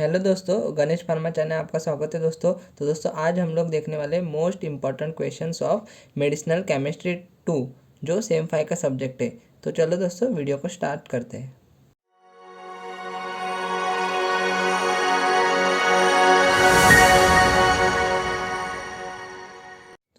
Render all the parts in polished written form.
Hello दोस्तों, Ganesh pharma channel में आपका स्वागत है दोस्तों। तो दोस्तों आज हम लोग देखने वाले most important questions of medicinal chemistry 2 जो सेम 5 का सब्जेक्ट है। तो चलो दोस्तों वीडियो को स्टार्ट करते हैं।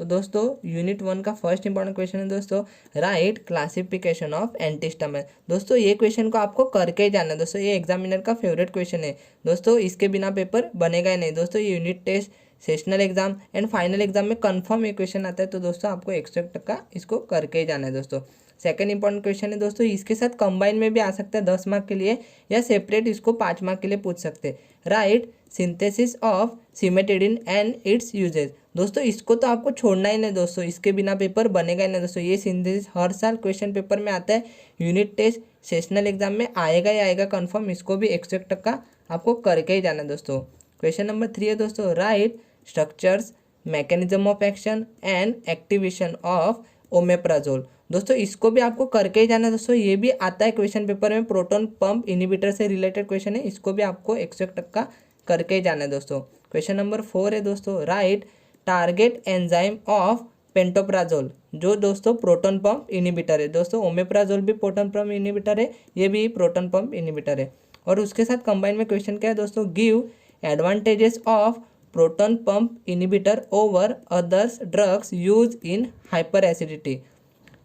तो दोस्तों यूनिट 1 का फर्स्ट इंपॉर्टेंट क्वेश्चन है दोस्तों, राइट क्लासिफिकेशन ऑफ एंटीस्टामिन। दोस्तों ये क्वेश्चन को आपको करके ही जाना है दोस्तों, ये एग्जामिनर का फेवरेट क्वेश्चन है दोस्तों, इसके बिना पेपर बनेगा ही नहीं दोस्तों। ये unit test, sessional exam and final exam में कंफर्म ये क्वेश्चन आता है। तो दोस्तों आपको 101 इसको करके ही जाना है दोस्तों। सेकंड इंपॉर्टेंट क्वेश्चन है दोस्तों, इसके साथ कंबाइन में भी आ सकता है 10 मार्क के लिए, या सेपरेट इसको 5 मार्क के लिए पूछ सकते हैं। Write synthesis of cimetidine and its uses. दोस्तों इसको तो आपको छोड़ना ही नहीं दोस्तों, इसके बिना पेपर बनेगा ही नहीं दोस्तों। ये सिंथेसिस हर साल क्वेश्चन पेपर में आता है, यूनिट टेस्ट सेशनल एग्जाम में आएगा ही आएगा कंफर्म। इसको भी 101 आपको करके ही जाना है दोस्तों। क्वेश्चन नंबर 3 है दोस्तों, right structures, mechanism of action and activation of omeprazole. दोस्तों इसको भी आपको करके ही जाना है दोस्तों, ये भी आता है क्वेश्चन पेपर में, प्रोटॉन पंप इनहिबिटर से रिलेटेड क्वेश्चन है, इसको भी आपको 101 करके ही जाना है दोस्तों। क्वेश्चन नंबर 4 है दोस्तों, right target enzyme of pantoprazole. जो दोस्तों प्रोटॉन पंप इनहिबिटर है दोस्तों, ओमेप्राजोल भी प्रोटॉन पंप इनहिबिटर है, ये भी प्रोटॉन पंप इनहिबिटर है। और उसके साथ कंबाइन में क्वेश्चन क्या है दोस्तों, give advantages of proton pump inhibitor over others drugs use in hyper acidity.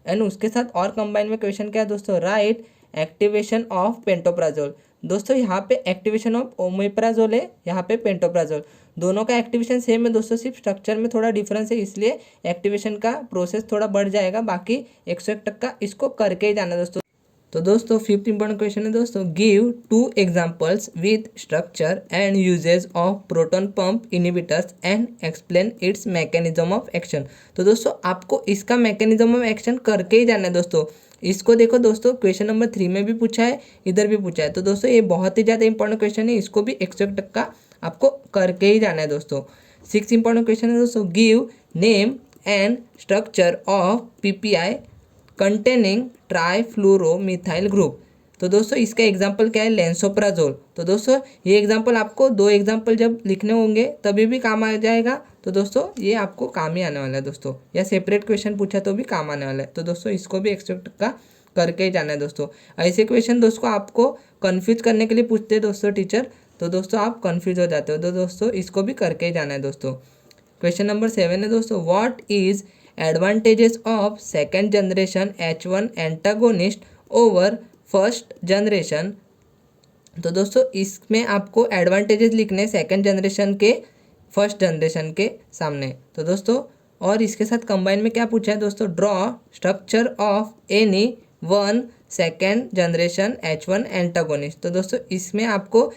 And उसके साथ और कंबाइन में क्वेश्चन क्या है दोस्तों, राइट एक्टिवेशन ऑफ पेंटोप्राजोल। दोस्तों यहाँ पे एक्टिवेशन ऑफ ओमेप्राजोल है, यहाँ पे पेंटोप्राजोल, दोनों का एक्टिवेशन सेम है दोस्तों, सिर्फ स्ट्रक्चर में थोड़ा डिफरेंस है, इसलिए एक्टिवेशन का प्रोसेस थोड़ा बढ़ जाएगा। बाकी 101 इसको करके ही जाना दोस्तों। तो दोस्तों फिफ्थ इंपॉर्टेंट क्वेश्चन है दोस्तों, give 2 examples with structure and uses of proton pump inhibitors and explain its mechanism of action. तो दोस्तों आपको इसका मैकेनिज्म ऑफ एक्शन करके ही जाना है दोस्तों। इसको देखो दोस्तों, क्वेश्चन नंबर 3 में भी पूछा है, इधर भी पूछा है। तो दोस्तों ये बहुत ही ज़्यादा इंपॉर्टेंट क्वेश्चन है, इसको भी 101 आपको करके ही जाना है दोस्तों। सिक्स इंपॉर्टेंट क्वेश्चन है दोस्तों, give name and structure of PPI containing trifluoromethyl group. तो दोस्तों इसका एग्जाम्पल क्या है, लेंसोप्राजोल। तो दोस्तों ये एग्जाम्पल आपको 2 एग्जाम्पल जब लिखने होंगे तभी भी काम आ जाएगा। तो दोस्तों ये आपको काम ही आने वाला है दोस्तों, या सेपरेट क्वेश्चन पूछा तो भी काम आने वाला है। तो दोस्तों इसको भी 101 करके ही जाना है दोस्तों। ऐसे क्वेश्चन दोस्तों आपको कन्फ्यूज करने के लिए पूछते हैं दोस्तों टीचर, तो दोस्तों आप कन्फ्यूज हो जाते हो। तो दोस्तों इसको भी करके ही जाना है दोस्तों। क्वेश्चन नंबर 7 है दोस्तों, what is advantages of second generation H1 antagonist over first generation. तो दोस्तों इसमें आपको एडवांटेजेस लिखने सेकेंड जनरेशन के फर्स्ट जनरेशन के सामने। तो दोस्तों और इसके साथ कंबाइन में क्या पूछा है दोस्तों, draw structure of any one second generation H1 antagonist. तो दोस्तों इसमें आपको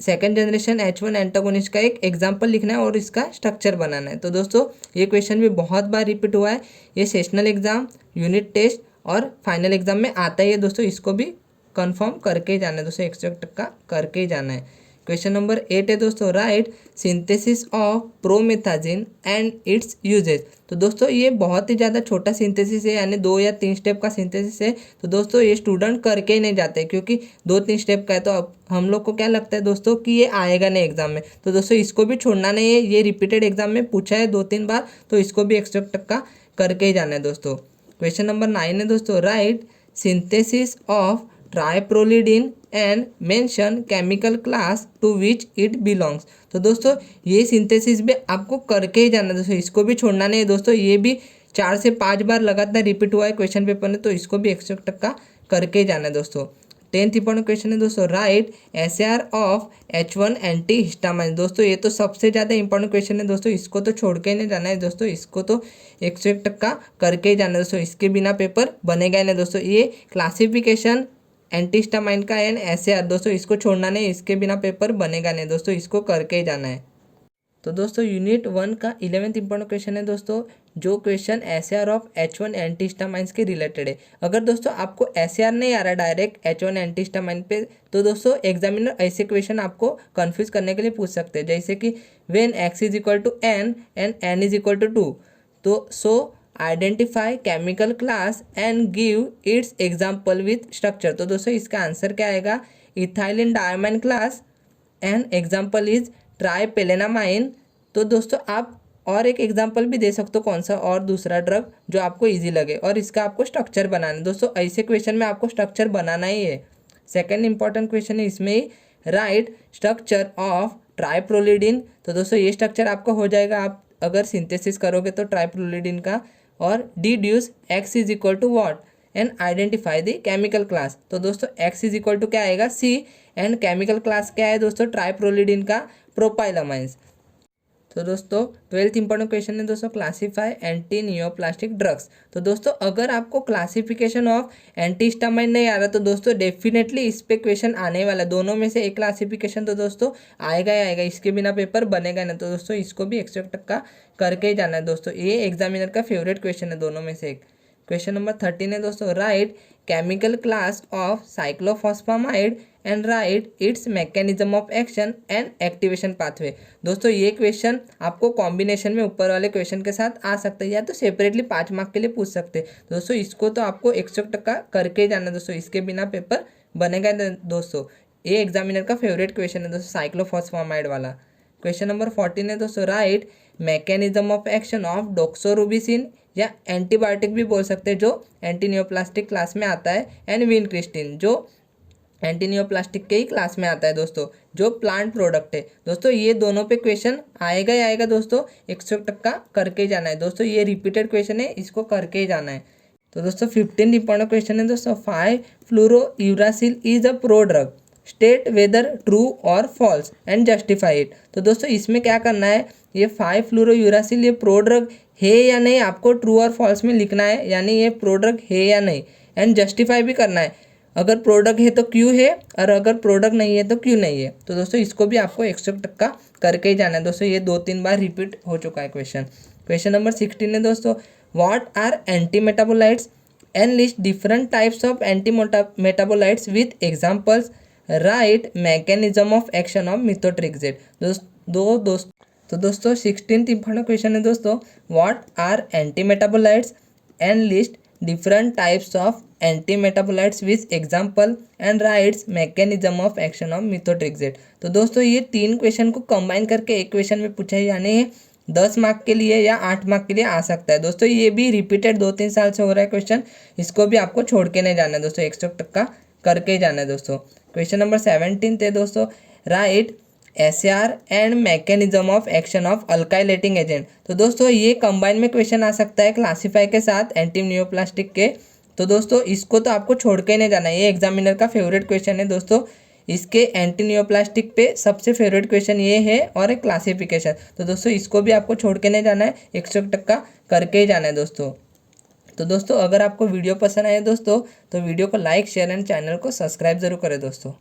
सेकेंड जनरेशन H1 एंटागोनिस्ट का एक एग्जाम्पल लिखना है और इसका स्ट्रक्चर बनाना है। तो दोस्तों ये क्वेश्चन भी बहुत बार रिपीट हुआ है, ये सेशनल एग्जाम, यूनिट टेस्ट और फाइनल एग्जाम में आता ही है दोस्तों, इसको भी कंफर्म करके ही जाना है दोस्तों, 101 करके ही जाना है। क्वेश्चन नंबर 8 है दोस्तों, write synthesis of promethazine and its uses. तो दोस्तों ये बहुत ही ज़्यादा छोटा सिंथेसिस है, यानी 2 या 3 स्टेप का सिंथेसिस है। तो दोस्तों ये स्टूडेंट करके ही नहीं जाते, क्योंकि 2-3 स्टेप का है। तो अब हम लोग को क्या लगता है दोस्तों कि ये आएगा नहीं एग्जाम में। तो दोस्तों इसको भी छोड़ना नहीं है, ये रिपीटेड एग्जाम में पूछा है 2-3 बार, तो इसको भी 101 करके ही जाना है दोस्तों। क्वेश्चन नंबर 9 है दोस्तों, write synthesis of triprolidine and mention chemical class to which it belongs. तो दोस्तों ये सिंथेसिस भी आपको करके ही जाना है दोस्तों, इसको भी छोड़ना नहीं है दोस्तों। ये भी 4 से 5 बार लगातार रिपीट हुआ है क्वेश्चन पेपर में, तो इसको भी 101 करके ही जाना है दोस्तों। 10th इंपॉर्टेंट क्वेश्चन है दोस्तों, right SAR of H1 anti histamine. दोस्तों ये तो सबसे ज़्यादा इंपॉर्टेंट क्वेश्चन है दोस्तों, इसको तो छोड़ के नहीं जाना है दोस्तों, इसको तो 101 करके ही जाना है दोस्तों, इसके बिना पेपर बनेगा ही नहीं दोस्तों। ये क्लासिफिकेशन एंटीहिस्टामाइन का एंड SAR दोस्तों इसको छोड़ना नहीं, इसके बिना पेपर बनेगा नहीं दोस्तों, इसको करके ही जाना है। तो दोस्तों यूनिट 1 का 11th इंपॉर्टेंट क्वेश्चन है दोस्तों, जो क्वेश्चन SAR ऑफ H1 एंटीहिस्टामाइंस के रिलेटेड है। अगर दोस्तों आपको SAR नहीं आ रहा डायरेक्ट H1 एंटीहिस्टामाइन पे, तो दोस्तों एग्जामिनर ऐसे क्वेश्चन आपको कंफ्यूज करने के लिए पूछ सकते हैं, जैसे कि when x is equal to n and n is equal to 2, तो so identify chemical class and give its example with structure. तो दोस्तों इसका आंसर क्या आएगा, ethylene diamine class an example is tripelennamine. तो दोस्तों आप और एक एग्जाम्पल भी दे सकते हो, कौन सा और दूसरा ड्रग जो आपको इजी लगे, और इसका आपको स्ट्रक्चर बनाना है। दोस्तों ऐसे क्वेश्चन में आपको स्ट्रक्चर बनाना ही है। सेकंड इंपॉर्टेंट क्वेश्चन है इसमें ही, राइट स्ट्रक्चर ऑफ ट्राइप्रोलिडिन। तो दोस्तों ये स्ट्रक्चर आपका हो जाएगा आप अगर सिंथेसिस करोगे तो ट्राइप्रोलिडिन का। और deduce X is equal to what and identify the chemical class. तो दोस्तों एक्स इज इक्वल टू क्या आएगा, सी, एंड केमिकल क्लास क्या है दोस्तों, ट्राइप्रोलिडिन का प्रोपाइलामाइंस। तो दोस्तों 12th इंपॉर्टेंट क्वेश्चन है दोस्तों, क्लासीफाई एंटी नियोप्लास्टिक ड्रग्स। तो दोस्तों अगर आपको क्लासिफिकेशन ऑफ एंटीहिस्टामाइन नहीं आ रहा तो दोस्तों डेफिनेटली इस पे क्वेश्चन आने वाला है। दोनों में से एक क्लासिफिकेशन तो दोस्तों आएगा ही आएगा, इसके बिना पेपर बनेगा नहीं। तो दोस्तों इसको भी 101 करके ही जाना है दोस्तों, ये एग्जामिनर का फेवरेट क्वेश्चन है दोनों में से एक। क्वेश्चन नंबर 13 है दोस्तों, right chemical class of cyclophosphamide and right it's mechanism of action and activation pathway. दोस्तों ये क्वेश्चन आपको कॉम्बिनेशन में ऊपर वाले क्वेश्चन के साथ आ सकता है, या तो सेपरेटली 5 मार्क के लिए पूछ सकते हैं। दोस्तों इसको तो आपको 101 करके ही जाना है दोस्तों, इसके बिना पेपर बनेगा दोस्तों। ये एग्जामिनर का फेवरेट क्वेश्चन है दोस्तों, साइक्लोफॉस्फामाइड वाला। क्वेश्चन नंबर 14 है दोस्तों, write mechanism of action of doxorubicin, या एंटीबायोटिक भी बोल सकते हैं जो एंटी नियोप्लास्टिक क्लास में आता है, एंड विनक्रिस्टिन जो एंटी नियोप्लास्टिक के ही क्लास में आता है दोस्तों, जो प्लांट प्रोडक्ट है। दोस्तों ये दोनों पे क्वेश्चन आएगा ही आएगा दोस्तों, 101 करके ही जाना है दोस्तों, ये रिपीटेड क्वेश्चन है, इसको करके ही जाना है। तो दोस्तों 15 इंपॉर्टेंट क्वेश्चन है दोस्तों, five fluorouracil is a prodrug, state whether true और फॉल्स एंड जस्टिफाई इट। तो दोस्तों इसमें क्या करना है, ये 5-फ्लोरोयूरासिल ये प्रो ड्रग है या नहीं आपको ट्रू और फॉल्स में लिखना है, यानी ये प्रो ड्रग है या नहीं, एंड जस्टिफाई भी करना है, अगर प्रोडक्ट है तो क्यों है, और अगर प्रोडक्ट नहीं है तो क्यों नहीं है। तो दोस्तों इसको भी आपको 101 करके ही जाना है दोस्तों, ये 2-3 बार रिपीट हो चुका है क्वेश्चन। क्वेश्चन नंबर 16 है दोस्तों, what are anti metabolites and list different types of anti metabolites with examples, write mechanism of action of methotrexate. तो दोस्तों 16th इंपॉर्टेंट क्वेश्चन है दोस्तों, what are anti metabolites and list different types of anti metabolites with example and writes mechanism of action of methotrexate. तो दोस्तों ये 3 question को combine करके एक क्वेश्चन में पूछा जाने हैं, 10 मार्क के लिए या 8 मार्क के लिए आ सकता है दोस्तों। ये भी रिपीटेड 2-3 साल से हो रहा है क्वेश्चन, इसको भी आपको छोड़ के नहीं जाना है दोस्तों, 101 करके ही जाना है दोस्तों। क्वेश्चन नंबर 17 है दोस्तों, right SAR and mechanism of action of alkylating agent. तो दोस्तों ये कंबाइन में क्वेश्चन आ सकता है क्लासीफाई के साथ एंटी नियोप्लास्टिक के। तो दोस्तों इसको तो आपको छोड़ के नहीं जाना है, ये एग्जामिनर का फेवरेट क्वेश्चन है दोस्तों, इसके एंटी नियोप्लास्टिक पे सबसे फेवरेट क्वेश्चन ये है, और एक क्लासिफिकेशन। तो दोस्तों इसको भी आपको छोड़ के नहीं जाना है, 101 करके ही जाना है दोस्तों। तो दोस्तों अगर आपको वीडियो पसंद आए दोस्तों तो वीडियो को लाइक शेयर एंड चैनल को सब्सक्राइब जरूर करें दोस्तों।